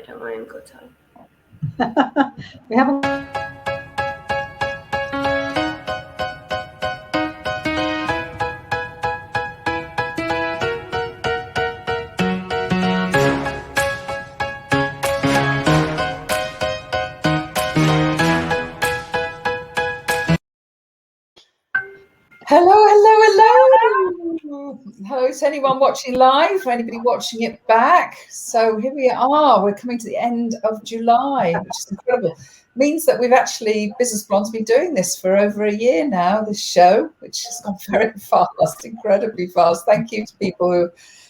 don't worry, I've got time. We haven't. Hello, is anyone watching live? Anybody watching it back? So here we are. We're coming to the end of July, which is incredible. Means that we've actually, Business Blonde's been doing this for over a year now, this show, which has gone very fast, incredibly fast. Thank you to people who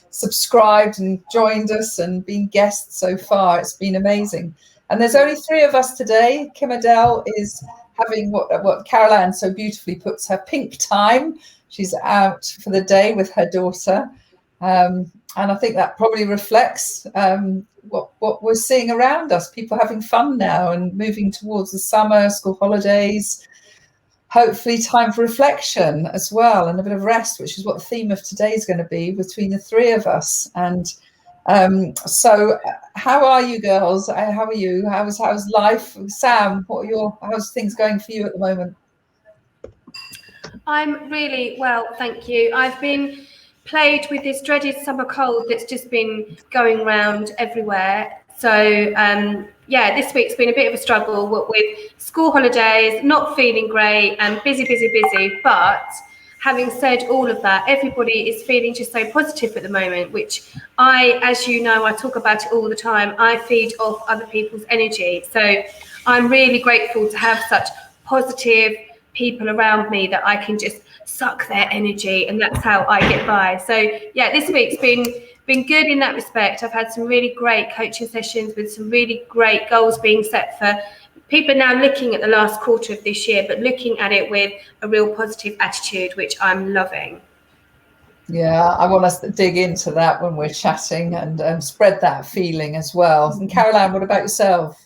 subscribed and joined us and been guests so far. It's been amazing. And there's only 3 of us today. Kim Adele is having what Carol Ann so beautifully puts, her pink time. She's out for the day with her daughter. And I think that probably reflects what we're seeing around us, people having fun now and moving towards the summer, school holidays, hopefully time for reflection as well and a bit of rest, which is what the theme of today is going to be between the 3 of us. And so how are you girls? How are you? How's life? Sam, how's things going for you at the moment? I'm really well, thank you. I've been plagued with this dreaded summer cold that's just been going around everywhere. So this week's been a bit of a struggle with school holidays, not feeling great and busy. But having said all of that, everybody is feeling just so positive at the moment, which as you know, I talk about it all the time. I feed off other people's energy. So I'm really grateful to have such positive people around me that I can just suck their energy, and that's how I get by. So yeah, this week's been good in that respect. I've had some really great coaching sessions with some really great goals being set for people now looking at the last quarter of this year, but looking at it with a real positive attitude, which I'm loving. Yeah, I want us to dig into that when we're chatting and spread that feeling as well. And Carol Ann, what about yourself?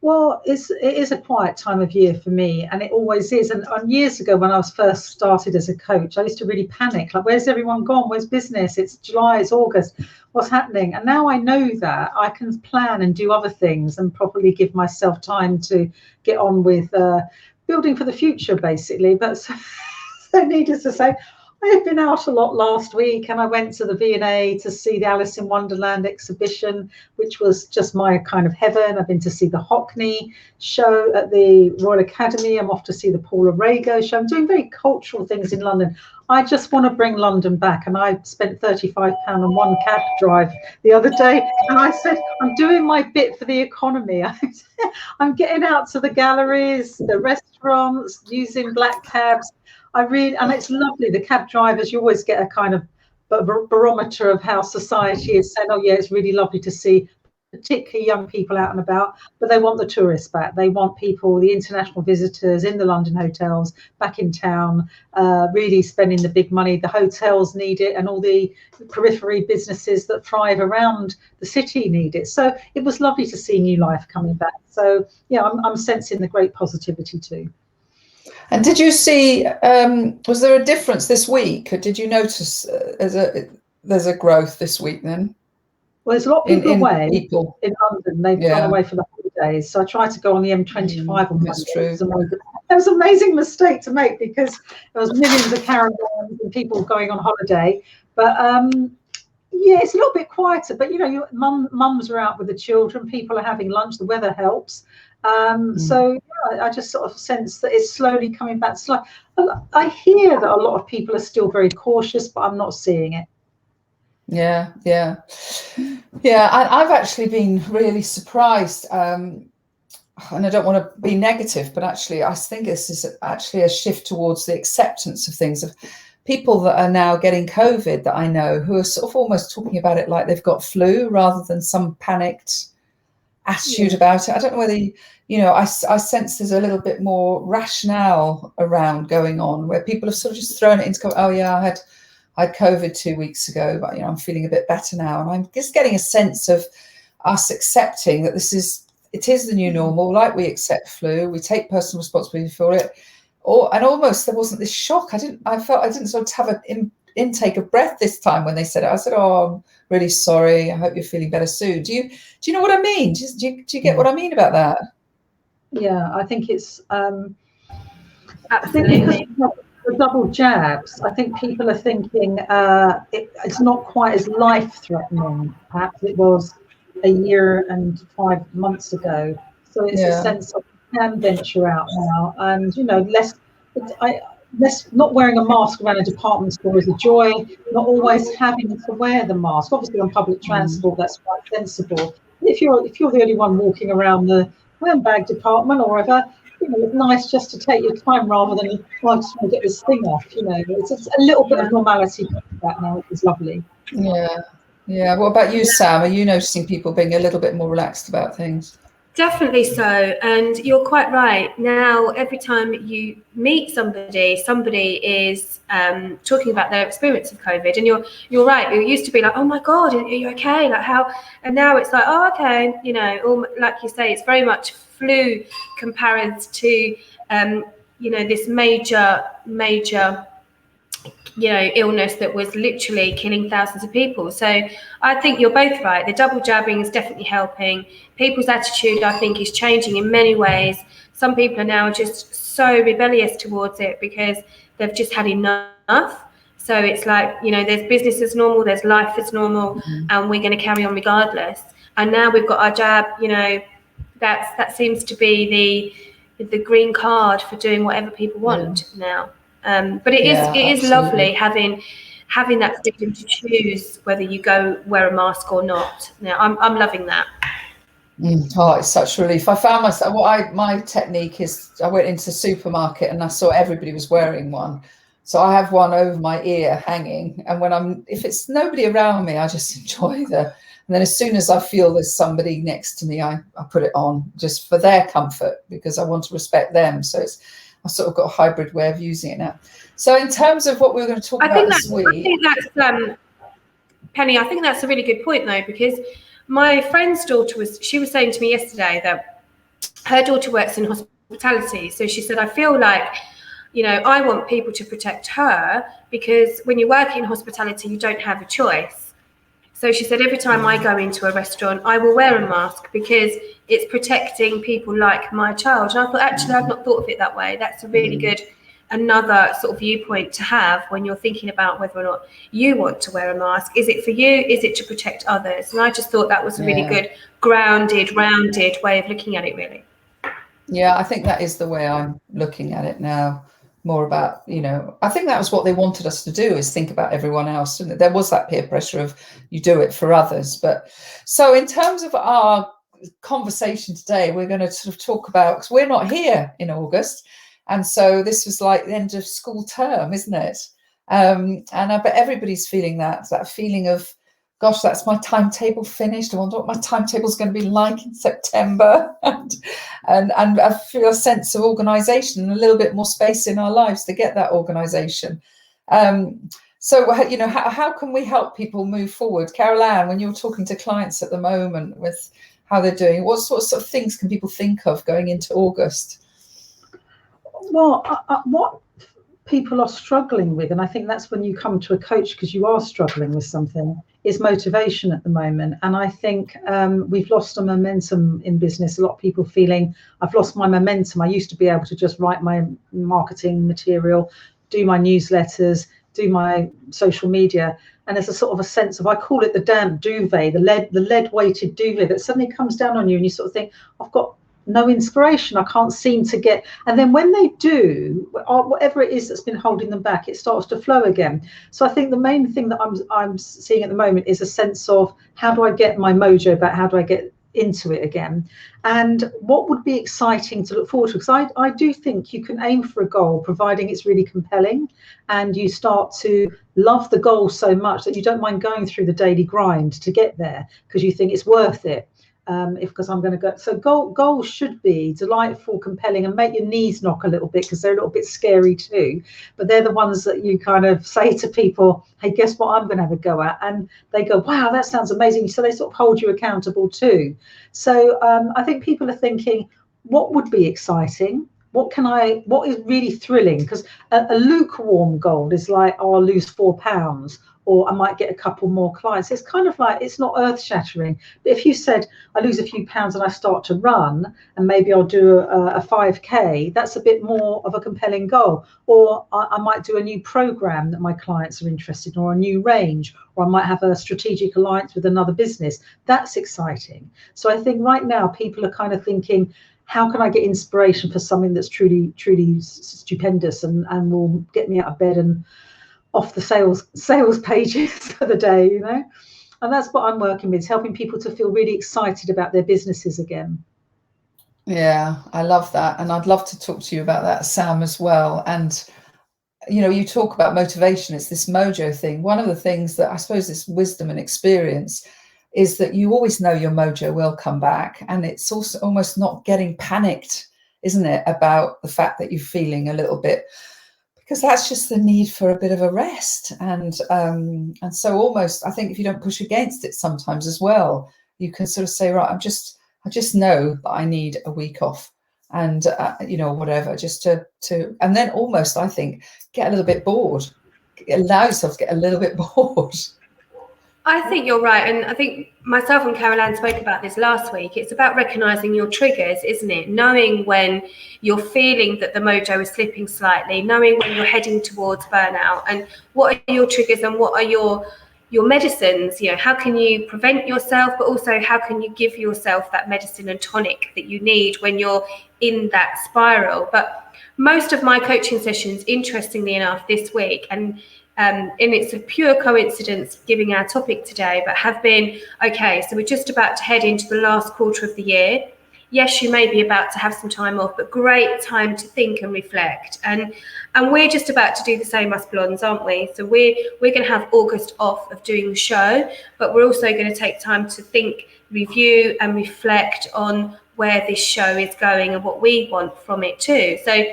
Well, it is a quiet time of year for me, and it always is. And years ago, when I was first started as a coach, I used to really panic. Like, where's everyone gone? Where's business? It's July, it's August. What's happening? And now I know that I can plan and do other things and properly give myself time to get on with building for the future, basically. But so needless to say, I have been out a lot last week, and I went to the V&A to see the Alice in Wonderland exhibition, which was just my kind of heaven. I've been to see the Hockney show at the Royal Academy. I'm off to see the Paula Rago show. I'm doing very cultural things in London. I just want to bring London back, and I spent £35 on one cab drive the other day, and I said, I'm doing my bit for the economy. I'm getting out to the galleries, the restaurants, using black cabs. And it's lovely. The cab drivers, you always get a kind of barometer of how society is saying, oh yeah, it's really lovely to see particularly young people out and about, but they want the tourists back. They want people, the international visitors in the London hotels back in town, really spending the big money. The hotels need it, and all the periphery businesses that thrive around the city need it. So it was lovely to see new life coming back. So yeah, I'm sensing the great positivity too. And did you see, was there a difference this week? Or did you notice there's a growth this week then? Well, there's a lot of people away in London. They've gone away for the holidays. So I tried to go on the M25 on Monday. It was an amazing mistake to make because there was millions of caravans and people going on holiday. But yeah, it's a little bit quieter. But, you know, mums are out with the children. People are having lunch. The weather helps. So yeah, I just sort of sense that it's slowly coming back. I hear that a lot of people are still very cautious, but I'm not seeing it. Yeah. I've actually been really surprised. And I don't want to be negative, but actually, I think this is actually a shift towards the acceptance of things, of people that are now getting COVID that I know who are sort of almost talking about it like they've got flu rather than some panicked attitude about it. I don't know whether, I sense there's a little bit more rationale around going on where people have sort of just thrown it into, oh yeah, I had COVID 2 weeks ago, but I'm feeling a bit better now. And I'm just getting a sense of us accepting that it is the new normal, like we accept flu, we take personal responsibility for it. And almost there wasn't this shock. I didn't sort of have an intake of breath this time when they said it. I said, "Oh, I'm really sorry. I hope you're feeling better soon." Do you know what I mean? Do you get what I mean about that? Yeah, I think it's Absolutely. I think because the double jabs, I think people are thinking it's not quite as life-threatening perhaps it was a year and 5 months ago. So it's a sense of you can venture out now, and less not wearing a mask around a department store is a joy. Not always having to wear the mask. Obviously, on public transport, that's quite sensible. If you're the only one walking around the handbag department or whatever, it's nice just to take your time rather than, well, I just want to get this thing off. It's a little bit of normality to that now, which is lovely. Yeah. What about you, Sam? Are you noticing people being a little bit more relaxed about things? Definitely so, and you're quite right. Now, every time you meet somebody is talking about their experience of COVID, and you're right. It used to be like, "Oh my God, are you okay?" Like how, and now it's like, "Oh, okay." Like you say, it's very much flu compared to this major illness that was literally killing thousands of people. So I think you're both right. The double jabbing is definitely helping. People's attitude, I think, is changing in many ways. Some people are now just so rebellious towards it because they've just had enough. So it's like, there's business as normal, there's life as normal, and we're going to carry on regardless. And now we've got our jab, that seems to be the green card for doing whatever people want now. But it is lovely having that freedom to choose whether you go wear a mask or not. Now I'm loving that. Oh, it's such a relief. I found myself. My technique is I went into the supermarket and I saw everybody was wearing one, so I have one over my ear hanging. And if it's nobody around me, I just enjoy And then as soon as I feel there's somebody next to me, I put it on just for their comfort because I want to respect them. So I've sort of got a hybrid way of using it now. So in terms of what we're going to talk about this week. I think that's, Penny, I think that's a really good point though, because my friend's daughter was saying to me yesterday that her daughter works in hospitality. So she said, I feel like, I want people to protect her because when you work in hospitality, you don't have a choice. So she said, every time I go into a restaurant, I will wear a mask because it's protecting people like my child. And I thought, actually, I've not thought of it that way. That's a really good, another sort of viewpoint to have when you're thinking about whether or not you want to wear a mask. Is it for you? Is it to protect others? And I just thought that was a really good, grounded, rounded way of looking at it, really. Yeah, I think that is the way I'm looking at it now. More about, I think that was what they wanted us to do, is think about everyone else. There was that peer pressure of you do it for others. But so in terms of our conversation today, we're going to sort of talk about, because we're not here in August. And so this was like the end of school term, isn't it? And I bet everybody's feeling that feeling of, gosh, that's my timetable finished. I wonder what my timetable is going to be like in September. And I feel a sense of organisation and a little bit more space in our lives to get that organisation. So, how can we help people move forward? Carol-Anne, when you're talking to clients at the moment with how they're doing, what sort of things can people think of going into August? Well, what people are struggling with, and I think that's when you come to a coach because you are struggling with something, is motivation at the moment. And I think we've lost a momentum in business. A lot of people feeling, I've lost my momentum. I used to be able to just write my marketing material, do my newsletters, do my social media. And there's a sort of a sense of, I call it the damn duvet, the lead weighted duvet that suddenly comes down on you and you sort of think, I've got no inspiration, I can't seem to get, and then when they do, whatever it is that's been holding them back, it starts to flow again. So I think the main thing that I'm seeing at the moment is a sense of, how do I get my mojo back, how do I get into it again, and what would be exciting to look forward to, because I do think you can aim for a goal providing it's really compelling and you start to love the goal so much that you don't mind going through the daily grind to get there because you think it's worth it. Because I'm going to go. So goals should be delightful, compelling, and make your knees knock a little bit because they're a little bit scary too. But they're the ones that you kind of say to people, hey, guess what I'm going to have a go at? And they go, wow, that sounds amazing. So they sort of hold you accountable too. So I think people are thinking, what would be exciting? what is really thrilling? Because a lukewarm goal is like, oh, I'll lose 4 pounds, or I might get a couple more clients. It's kind of like, it's not earth shattering. But if you said, I lose a few pounds and I start to run, and maybe I'll do a 5K, that's a bit more of a compelling goal. Or I might do a new program that my clients are interested in, or a new range, or I might have a strategic alliance with another business. That's exciting. So I think right now people are kind of thinking, how can I get inspiration for something that's truly, truly stupendous and will get me out of bed and off the sales pages for the day, you know? And that's what I'm working with, helping people to feel really excited about their businesses again. Yeah, I love that. And I'd love to talk to you about that, Sam, as well. And, you know, you talk about motivation, it's this mojo thing. One of the things that I suppose this wisdom and experience is that you always know your mojo will come back. And it's also almost not getting panicked, isn't it, about the fact that you're feeling a little bit, because that's just the need for a bit of a rest. And so almost, I think if you don't push against it sometimes as well, you can sort of say, right, I just know that I need a week off, and you know, whatever, just to and then almost, I think, get a little bit bored, allow yourself to get a little bit bored. I think you're right. And I think myself and Caroline spoke about this last week. It's about recognizing your triggers, isn't it? Knowing when you're feeling that the mojo is slipping slightly, knowing when you're heading towards burnout, and what are your triggers and what are your medicines. You know, how can you prevent yourself, but also how can you give yourself that medicine and tonic that you need when you're in that spiral. But most of my coaching sessions, interestingly enough, this week, and it's a pure coincidence giving our topic today, but have been, okay, so we're just about to head into the last quarter of the year. Yes, you may be about to have some time off, but great time to think and reflect. And we're just about to do the same, us blondes, aren't we? So we're going to have August off of doing the show, but we're also going to take time to think, review and reflect on where this show is going and what we want from it too. So,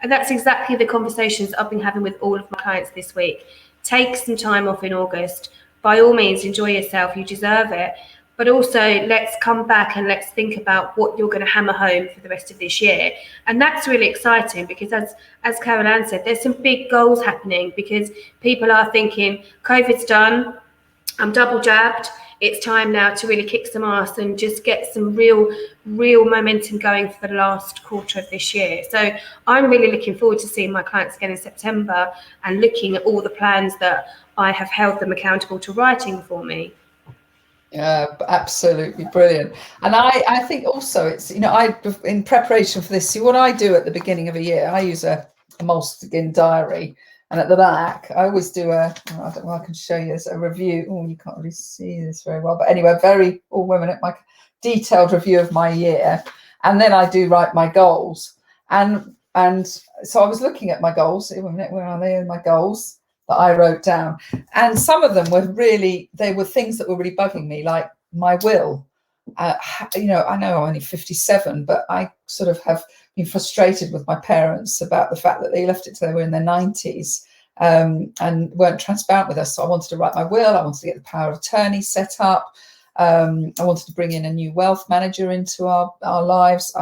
and that's exactly the conversations I've been having with all of my clients this week. Take some time off in August. By all means, enjoy yourself. You deserve it. But also, let's come back and let's think about what you're going to hammer home for the rest of this year. And that's really exciting because, as Caroline said, there's some big goals happening because people are thinking, COVID's done, I'm double jabbed. It's time now to really kick some ass and just get some real momentum going for the last quarter of this year. So I'm really looking forward to seeing my clients again in September and looking at all the plans that I have held them accountable to writing for me. Yeah, absolutely brilliant. And I think also it's, you know, in preparation for this, see what I do at the beginning of a year, I use a Moleskine diary. And at the back, I always do I don't know, I can show you this, a review. Oh, you can't really see this very well. But anyway, all women at my detailed review of my year. And then I do write my goals. And so I was looking at my goals. Where are they? My goals that I wrote down. And some of them were they were things that were really bugging me, like my will. You know, I know I'm only 57, but I sort of have been frustrated with my parents about the fact that they left it till they were in their 90s and weren't transparent with us. So I wanted to write my will. I wanted to get the power of attorney set up. I wanted to bring in a new wealth manager into our lives.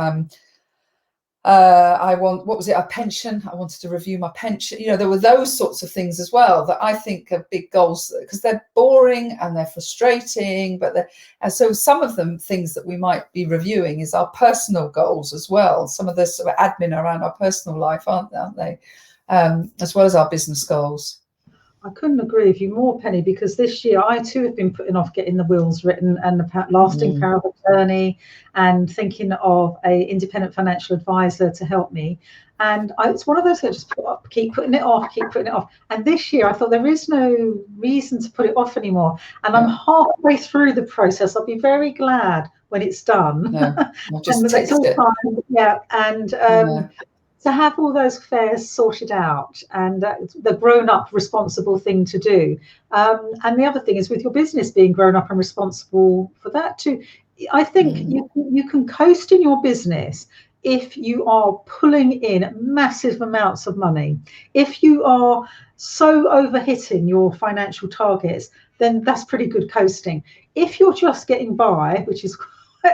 A pension. I wanted to review my pension. You know, there were those sorts of things as well that I think are big goals because they're boring and they're frustrating. And so some of them things that we might be reviewing is our personal goals as well. Some of the sort of admin around our personal life, aren't they? As well as our business goals. I couldn't agree with you more, Penny, because this year I too have been putting off getting the wills written and the lasting power of attorney and thinking of a independent financial advisor to help me. And it's one of those that I just keep putting it off. And this year I thought there is no reason to put it off anymore. And I'm halfway through the process. I'll be very glad when it's done. Just taste it. Yeah, and to have all those affairs sorted out and the grown-up responsible thing to do. And the other thing is with your business being grown up and responsible for that too. I think you can coast in your business if you are pulling in massive amounts of money. If you are so overhitting your financial targets, then that's pretty good coasting. If you're just getting by, which is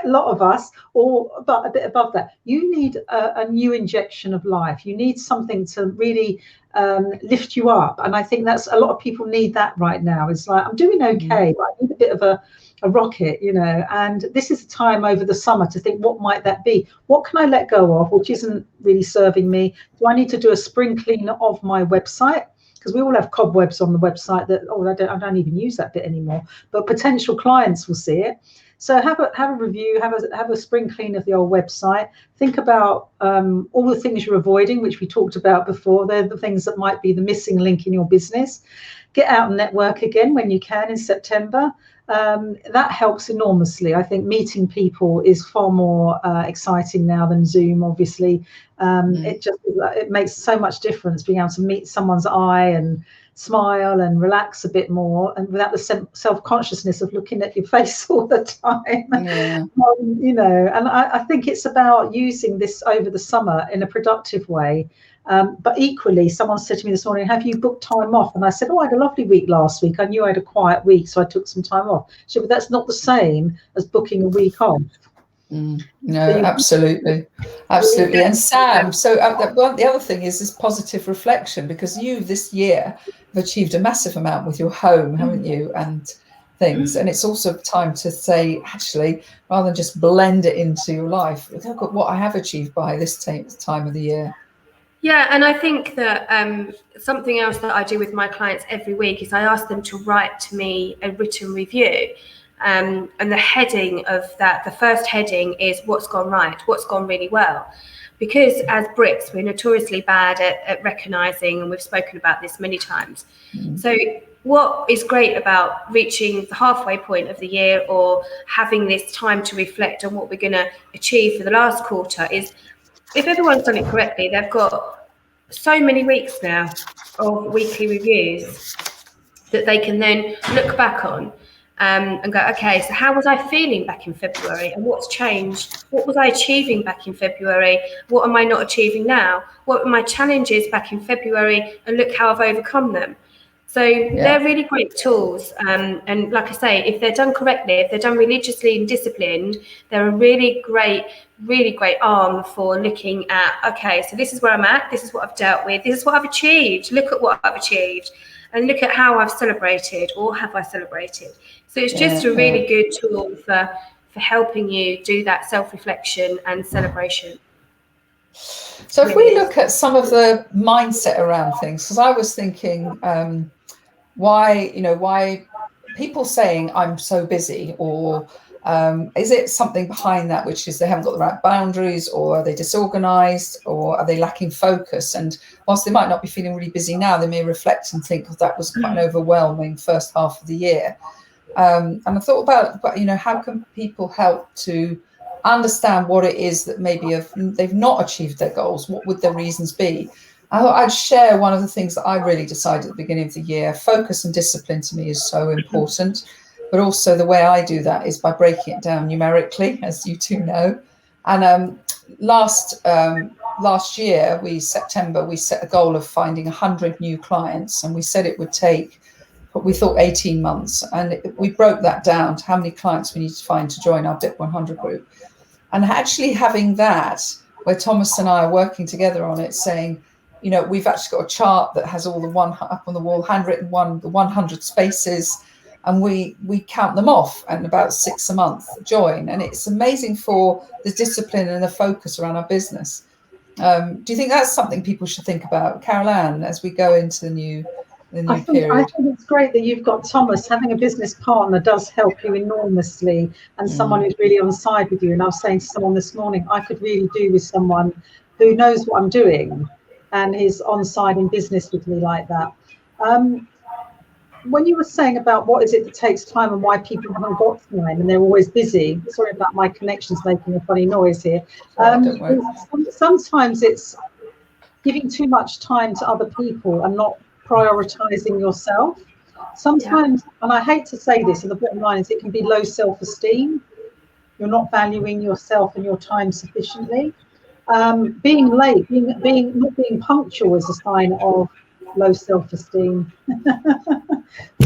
a lot of us, or but a bit above that. You need a new injection of life. You need something to really lift you up, and I think that's a lot of people need that right now. It's like, I'm doing okay, but I need a bit of a rocket, and this is a time over the summer to think, what might that be? What can I let go of which isn't really serving me? Do I need to do a spring clean of my website? Because we all have cobwebs on the website that, I don't even use that bit anymore, but potential clients will see it. So have a review, have a spring clean of the old website. Think about all the things you're avoiding, which we talked about before. They're the things that might be the missing link in your business. Get out and network again when you can in September. That helps enormously. I think meeting people is far more exciting now than Zoom, obviously. It makes so much difference being able to meet someone's eye and smile and relax a bit more, and without the self-consciousness of looking at your face all the time. And I think it's about using this over the summer in a productive way. But equally, someone said to me this morning, have you booked time off? And I said, I had a lovely week last week. I knew I had a quiet week, so I took some time off. She said, but that's not the same as booking a week off. No, absolutely. And Sam, so the other thing is this positive reflection, because you this year have achieved a massive amount with your home, haven't you, and things. And it's also time to say, actually, rather than just blend it into your life, look at what I have achieved by this time of the year. Yeah, and I think that something else that I do with my clients every week is I ask them to write to me a written review. And the heading of that, the first heading is what's gone right, what's gone really well. Because as Brits, we're notoriously bad at recognising, and we've spoken about this many times. So what is great about reaching the halfway point of the year or having this time to reflect on what we're going to achieve for the last quarter is, if everyone's done it correctly, they've got so many weeks now of weekly reviews that they can then look back on and go, okay, so how was I feeling back in February and what's changed? What was I achieving back in February? What am I not achieving now? What were my challenges back in February? And look how I've overcome them. So they're really great tools. And like I say, if they're done correctly, if they're done religiously and disciplined, they're a really great arm for looking at, okay, so this is where I'm at. This is what I've dealt with. This is what I've achieved. Look at what I've achieved. And look at how I've celebrated, or have I celebrated? So it's just a really good tool for helping you do that self-reflection and celebration. So if we look at some of the mindset around things, because I was thinking, why people saying I'm so busy, or is it something behind that, which is they haven't got the right boundaries, or are they disorganized, or are they lacking focus? And whilst they might not be feeling really busy now, they may reflect and think, that was quite an overwhelming first half of the year. And I thought about, how can people help to understand what it is that maybe they've not achieved their goals? What would their reasons be? I thought I'd share one of the things that I really decided at the beginning of the year. Focus and discipline to me is so important, but also the way I do that is by breaking it down numerically, as you two know. And last year, September, we set a goal of finding 100 new clients, and we said it would take, we thought 18 months, and we broke that down to how many clients we need to find to join our BIP 100 group. And actually having that, where Thomas and I are working together on it, saying, we've actually got a chart that has all the up on the wall, handwritten the 100 spaces, and we count them off, and about 6 a month join. And it's amazing for the discipline and the focus around our business. Do you think that's something people should think about, Carol-Anne, as we go into the new period? I think it's great that you've got Thomas. Having a business partner does help you enormously, and someone who's really on side with you. And I was saying to someone this morning, I could really do with someone who knows what I'm doing and is on side in business with me like that. When you were saying about what is it that takes time and why people haven't got time and they're always busy, sorry about my connection's making a funny noise here. Sometimes it's giving too much time to other people and not prioritizing yourself. Sometimes, and I hate to say this, and the bottom line is it can be low self-esteem. You're not valuing yourself and your time sufficiently. Being late, not being punctual is a sign of low self-esteem.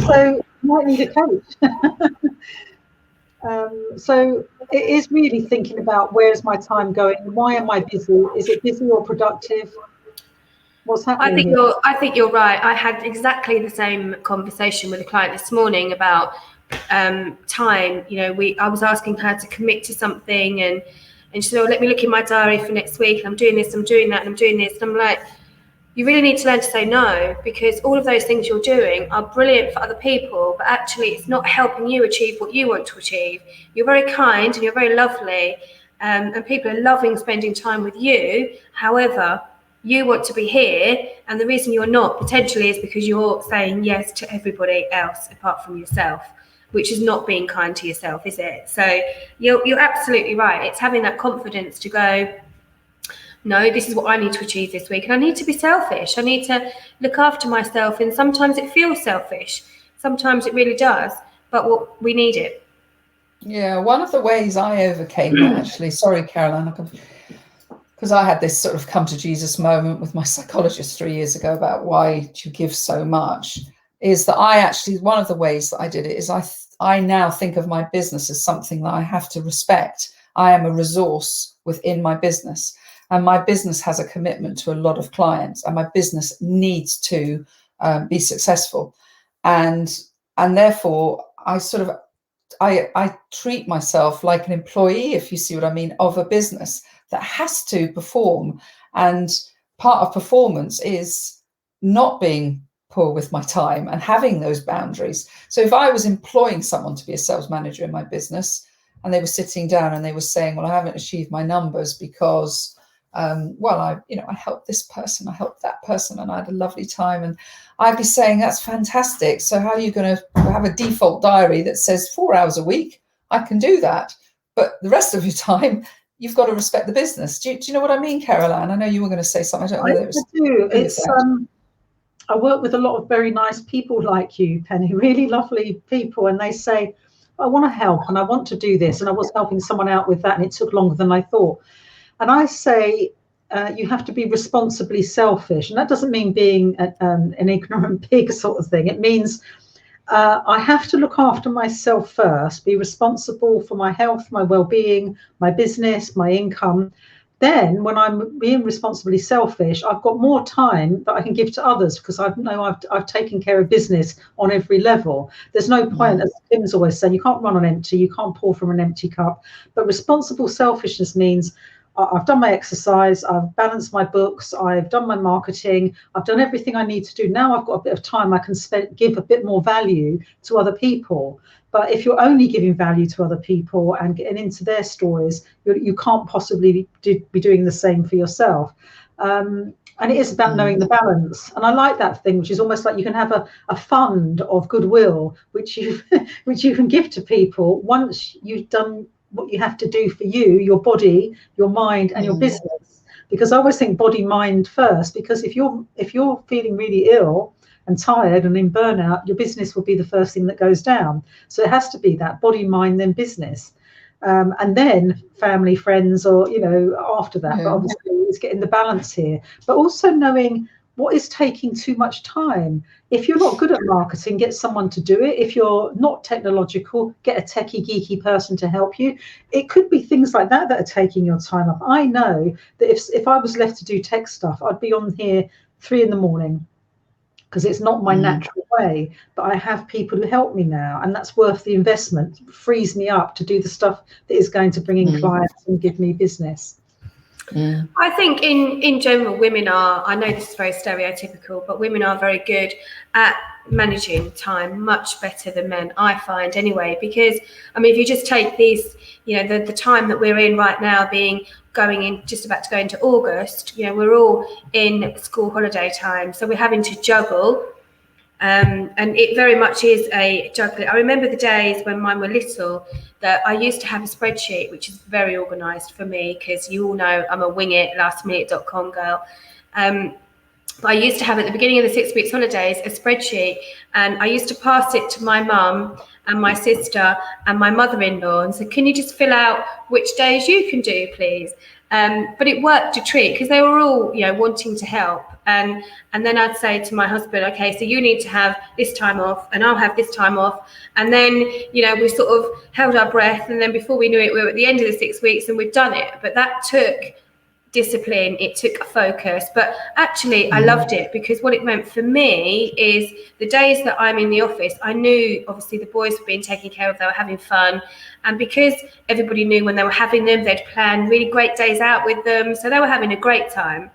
So you might need a coach. So it is really thinking about, where's my time going? Why am I busy? Is it busy or productive? What's happening here? I think you're right. I had exactly the same conversation with a client this morning about time. I was asking her to commit to something, and she said, "Oh, let me look in my diary for next week. I'm doing this, I'm doing that, and I'm doing this." And I'm like, you really need to learn to say no, because all of those things you're doing are brilliant for other people, but actually it's not helping you achieve what you want to achieve. You're very kind and you're very lovely, and people are loving spending time with you. However, you want to be here, and the reason you're not potentially is because you're saying yes to everybody else apart from yourself, which is not being kind to yourself, is it? So you're absolutely right. It's having that confidence to go, no, this is what I need to achieve this week, and I need to be selfish. I need to look after myself, and sometimes it feels selfish. Sometimes it really does, but we need it. Yeah, one of the ways I overcame that, actually, sorry, Caroline, because I had this sort of come to Jesus moment with my psychologist 3 years ago about why do you give so much, is that one of the ways that I did it is I now think of my business as something that I have to respect. I am a resource within my business, and my business has a commitment to a lot of clients, and my business needs to be successful. And therefore, I treat myself like an employee, if you see what I mean, of a business that has to perform. And part of performance is not being poor with my time and having those boundaries. So if I was employing someone to be a sales manager in my business, and they were sitting down and they were saying, well, I haven't achieved my numbers because I helped this person, I helped that person, and I had a lovely time. And I'd be saying, that's fantastic. So how are you going to have a default diary that says 4 hours a week? I can do that. But the rest of your time, you've got to respect the business. Do you know what I mean, Caroline? I know you were going to say something. I do. I work with a lot of very nice people like you, Penny, really lovely people. And they say, I want to help and I want to do this. And I was helping someone out with that, and it took longer than I thought. And I say, you have to be responsibly selfish. And that doesn't mean being an ignorant pig sort of thing. It means I have to look after myself first, be responsible for my health, my well-being, my business, my income. Then when I'm being responsibly selfish, I've got more time that I can give to others, because I know I've taken care of business on every level. There's no point, as Tim's always saying, you can't run on empty, you can't pour from an empty cup. But responsible selfishness means I've done my exercise, I've balanced my books, I've done my marketing, I've done everything I need to do. Now I've got a bit of time, I can give a bit more value to other people. But if you're only giving value to other people and getting into their stories, you can't possibly be doing the same for yourself. And it is about knowing the balance. And I like that thing, which is almost like you can have a fund of goodwill, which you can give to people once you've done what you have to do for you, your body, your mind, and your business. Because I always think body, mind first, because if you're feeling really ill and tired and in burnout, your business will be the first thing that goes down. So it has to be that body, mind, then business. And then family, friends, or after that. But obviously it's getting the balance here, but also knowing what is taking too much time. If you're not good at marketing, get someone to do it. If you're not technological, get a techie, geeky person to help you. It could be things like that are taking your time up. I know that if I was left to do tech stuff, I'd be on here 3 a.m, because it's not my natural way. But I have people who help me now, and that's worth the investment. It frees me up to do the stuff that is going to bring in clients and give me business. I think in general, women are, I know this is very stereotypical, but women are very good at managing time, much better than men, I find anyway. Because if you just take these, the time that we're in right now, just about to go into August, we're all in school holiday time, so we're having to juggle. And it very much is a juggling. I remember the days when mine were little that I used to have a spreadsheet, which is very organised for me, because you all know I'm a wing it, lastminute.com girl. But I used to have at the beginning of the 6 weeks holidays a spreadsheet, and I used to pass it to my mum and my sister and my mother-in-law and said, can you just fill out which days you can do, please? But it worked a treat, because they were all wanting to help. And then I'd say to my husband, okay, so you need to have this time off and I'll have this time off. And then, we sort of held our breath. And then before we knew it, we were at the end of the 6 weeks and we'd done it. But that took discipline, it took focus, but actually I loved it, because what it meant for me is the days that I'm in the office, I knew obviously the boys were being taken care of, they were having fun, and because everybody knew when they were having them, they'd plan really great days out with them, so they were having a great time.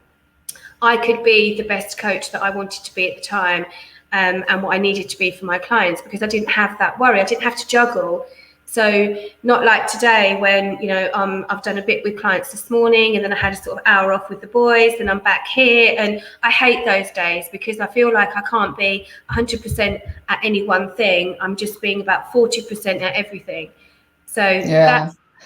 I could be the best coach that I wanted to be at the time, and what I needed to be for my clients, because I didn't have that worry, I didn't have to juggle. So not like today when, I've done a bit with clients this morning and then I had a sort of hour off with the boys and I'm back here, and I hate those days because I feel like I can't be 100% at any one thing. I'm just being about 40% at everything. So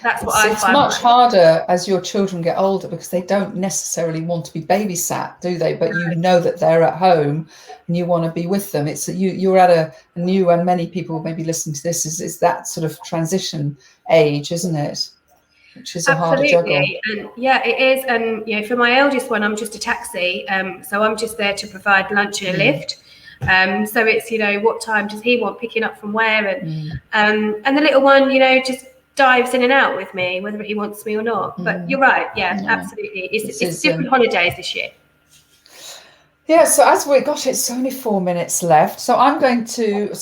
that's what I find. It's much harder as your children get older, because they don't necessarily want to be babysat, do they? But you know that they're at home and you want to be with them. It's you're at a new, and many people maybe listening to this is that sort of transition age, isn't it? Which is a harder juggle. And yeah, it is. And for my eldest one, I'm just a taxi, so I'm just there to provide lunch and a lift. So it's what time does he want picking up from where, and the little one just dives in and out with me, whether he wants me or not. But you're right, absolutely. It's different holidays this year. Yeah, so it's only 4 minutes left. So I'm going to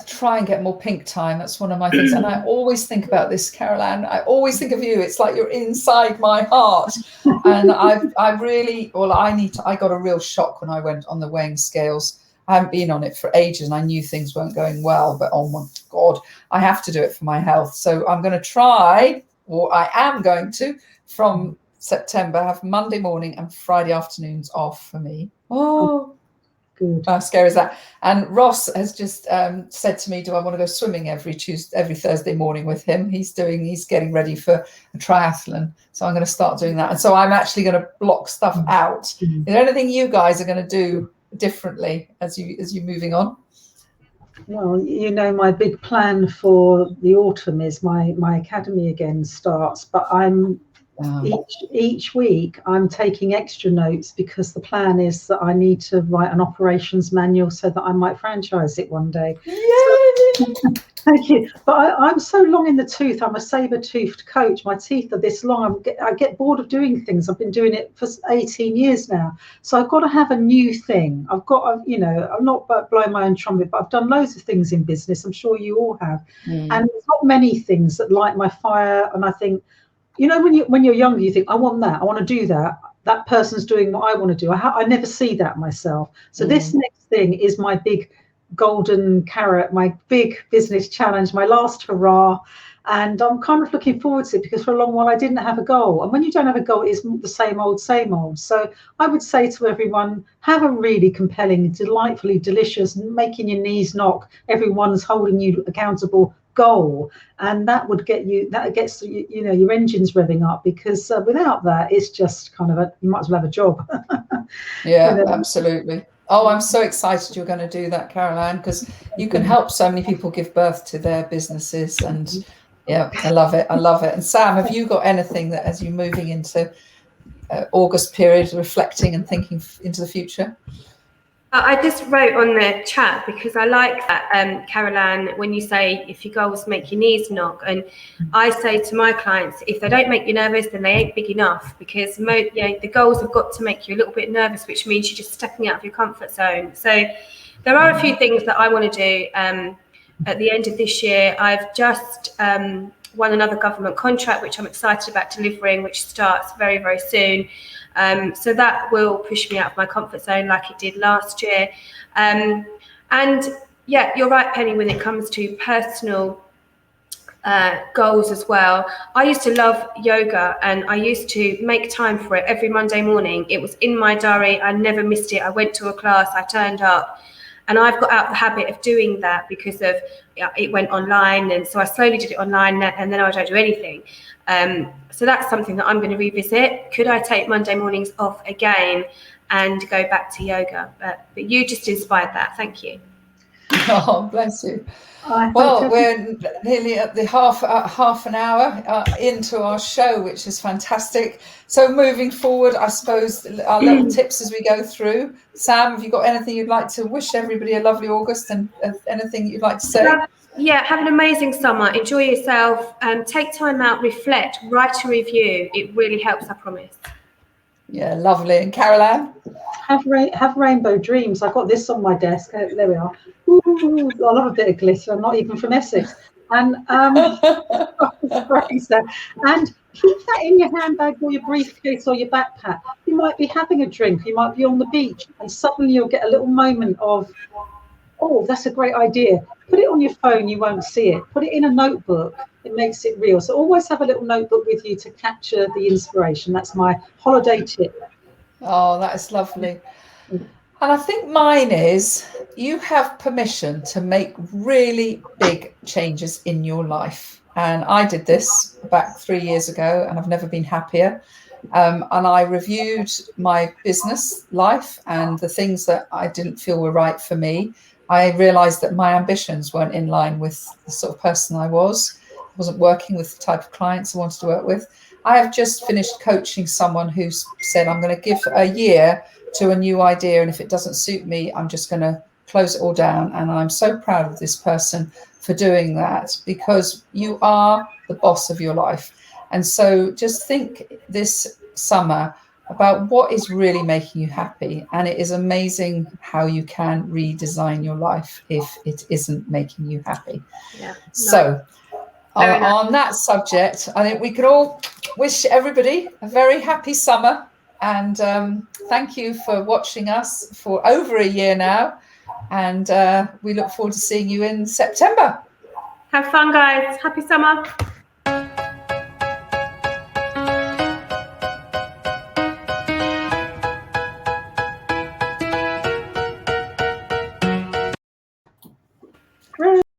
try and get more pink time. That's one of my things. And I always think about this, Carol-Anne. I always think of you. It's like you're inside my heart. And I got a real shock when I went on the weighing scales. I haven't been on it for ages and I knew things weren't going well, but oh my God, I have to do it for my health. So I'm going to try, or I am going to, from September, have Monday morning and Friday afternoons off for me. Oh, good. How scary is that? And Ross has just said to me, do I want to go swimming every Thursday morning with him? He's getting ready for a triathlon. So I'm going to start doing that. And so I'm actually going to block stuff out. Is there anything you guys are going to do differently as you're moving on? Well, my big plan for the autumn is my academy again starts, but I'm each week I'm taking extra notes, because the plan is that I need to write an operations manual so that I might franchise it one day. Yay! Thank you. But I'm so long in the tooth. I'm a saber-toothed coach. My teeth are this long. I get bored of doing things. I've been doing it for 18 years now. So I've got to have a new thing. I'm not blowing my own trumpet, but I've done loads of things in business. I'm sure you all have. And there's not many things that light my fire. And I think, when you're younger, you think, I want that. I want to do that. That person's doing what I want to do. I never see that myself. So this next thing is my big golden carrot, my big business challenge, my last hurrah, and I'm kind of looking forward to it, because for a long while I didn't have a goal, and when you don't have a goal, it's the same old. So I would say to everyone, have a really compelling, delightfully delicious, making your knees knock, everyone's holding you accountable goal, and that gets your engines revving up, because without that it's just kind of you might as well have a job. Absolutely. Oh, I'm so excited you're going to do that, Carol-Anne, because you can help so many people give birth to their businesses. And I love it. And Sam, have you got anything that, as you're moving into August period, reflecting and thinking into the future? I just wrote on the chat, because I like that, Carol-Anne, when you say if your goals make your knees knock. And I say to my clients, if they don't make you nervous, then they ain't big enough, because the goals have got to make you a little bit nervous, which means you're just stepping out of your comfort zone. So there are a few things that I want to do at the end of this year. I've just won another government contract, which I'm excited about delivering, which starts very, very soon. So that will push me out of my comfort zone like it did last year. And yeah, you're right, Penny, when it comes to personal goals as well. I used to love yoga, and I used to make time for it every Monday morning. It was in my diary. I never missed it. I went to a class, I turned up. And I've got out the habit of doing that because of it went online. And so I slowly did it online, and then I don't do anything. So that's something that I'm going to revisit. Could I take Monday mornings off again and go back to yoga? But you just inspired that. Thank you. Oh, bless you. I hope Well, every- we're nearly at the half an hour into our show, which is fantastic. So moving forward, I suppose our little tips as we go through. Sam, have you got anything you'd like to wish everybody a lovely August, and anything you'd like to say? Have an amazing summer. Enjoy yourself. Take time out, reflect, write a review. It really helps, I promise. Yeah, lovely. And Carol-Anne? Have rainbow dreams. I've got this on my desk. There we are. Ooh, I love a bit of glitter. I'm not even from Essex. And and keep that in your handbag or your briefcase or your backpack. You might be having a drink. You might be on the beach, and suddenly you'll get a little moment of, oh, that's a great idea. Put it on your phone. You won't see it. Put it in a notebook. It makes it real. So always have a little notebook with you to capture the inspiration. That's my holiday tip. Oh, that is lovely. And I think mine is, you have permission to make really big changes in your life. And I did this back 3 years ago, and I've never been happier. And I reviewed my business life and the things that I didn't feel were right for me. I realized that my ambitions weren't in line with the sort of person I was. I wasn't working with the type of clients I wanted to work with. I have just finished coaching someone who said, I'm going to give a year to a new idea, and if it doesn't suit me, I'm just going to close it all down. And I'm so proud of this person for doing that, because you are the boss of your life. And so just think this summer about what is really making you happy. And it is amazing how you can redesign your life if it isn't making you happy. Yeah. So on that subject, I think we could all wish everybody a very happy summer. And thank you for watching us for over a year now. And we look forward to seeing you in September. Have fun, guys. Happy summer.